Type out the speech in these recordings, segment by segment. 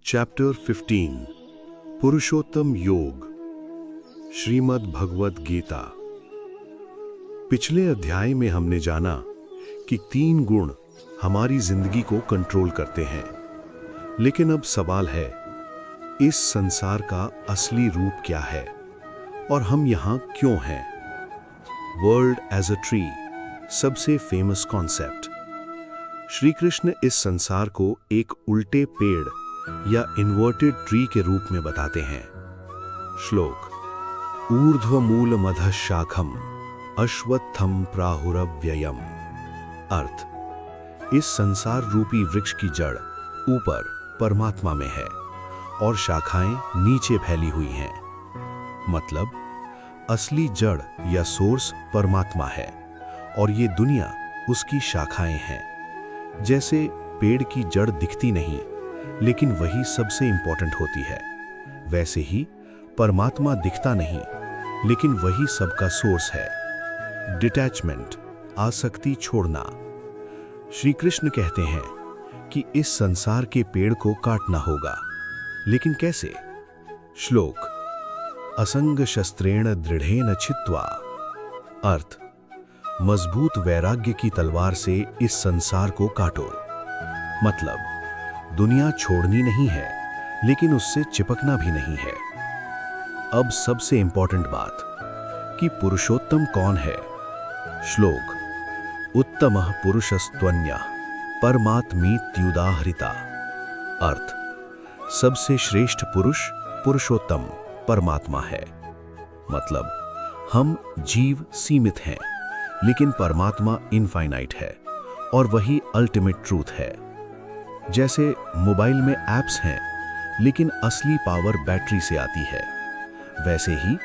Chapter 15 पुरुषोत्तम योग श्रीमद् भगवद गीता। पिछले अध्याय में हमने जाना कि 3 गुण हमारी जिंदगी को कंट्रोल करते हैं, लेकिन अब सवाल है, इस संसार का असली रूप क्या है और हम यहाँ क्यों हैं? वर्ल्ड एज अ ट्री, सबसे फेमस कॉन्सेप्ट। श्री कृष्ण इस संसार को एक उल्टे पेड़ या इन्वर्टेड ट्री के रूप में बताते हैं। श्लोक ऊर्ध्वमूल मधः शाखम अश्वत्थम प्राहुरव्ययम। अर्थ, इस संसार रूपी वृक्ष की जड़ ऊपर परमात्मा में है और शाखाएं नीचे फैली हुई हैं। मतलब असली जड़ या सोर्स परमात्मा है और ये दुनिया उसकी शाखाएं हैं। जैसे पेड़ की जड़ दिखती नहीं लेकिन वही सबसे इंपॉर्टेंट होती है, वैसे ही परमात्मा दिखता नहीं लेकिन वही सबका सोर्स है। डिटैचमेंट, आसक्ति छोड़ना। श्री कृष्ण कहते हैं कि इस संसार के पेड़ को काटना होगा, लेकिन कैसे? श्लोक असंग शस्त्रेण दृढ़ेन छित्त्वा। अर्थ, मजबूत वैराग्य की तलवार से इस संसार को काटो। मतलब दुनिया छोड़नी नहीं है लेकिन उससे चिपकना भी नहीं है। अब सबसे इंपॉर्टेंट बात कि पुरुषोत्तम कौन है। श्लोक उत्तमः पुरुषस्त्वन्यः परमात्मीत्युदाहृता। अर्थ, सबसे श्रेष्ठ पुरुष पुरुषोत्तम परमात्मा है। मतलब हम जीव सीमित हैं लेकिन परमात्मा इनफाइनाइट है और वही अल्टीमेट ट्रूथ है। जैसे मोबाइल में ऐप्स हैं लेकिन असली पावर बैटरी से आती है, वैसे ही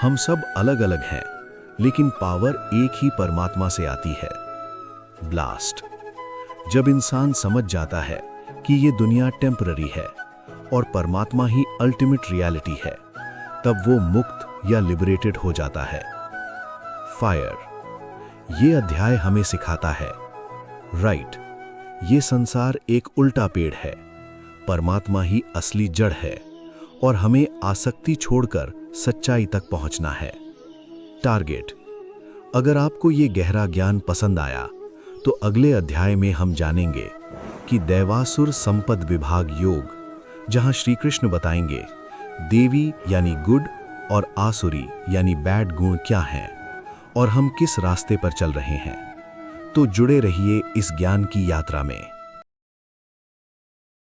हम सब अलग अलग हैं लेकिन पावर एक ही परमात्मा से आती है। ब्लास्ट। जब इंसान समझ जाता है कि ये दुनिया टेम्पररी है और परमात्मा ही अल्टीमेट रियलिटी है, तब वो मुक्त या लिबरेटेड हो जाता है। फायर। ये अध्याय हमें सिखाता है, राइट, ये संसार एक उल्टा पेड़ है, परमात्मा ही असली जड़ है और हमें आसक्ति छोड़कर सच्चाई तक पहुंचना है। टारगेट। अगर आपको ये गहरा ज्ञान पसंद आया तो अगले अध्याय में हम जानेंगे कि दैवासुर संपद विभाग योग, जहां श्री कृष्ण बताएंगे देवी यानी गुड और आसुरी यानी बैड गुण क्या हैं और हम किस रास्ते पर चल रहे हैं। तो जुड़े रहिए इस ज्ञान की यात्रा में।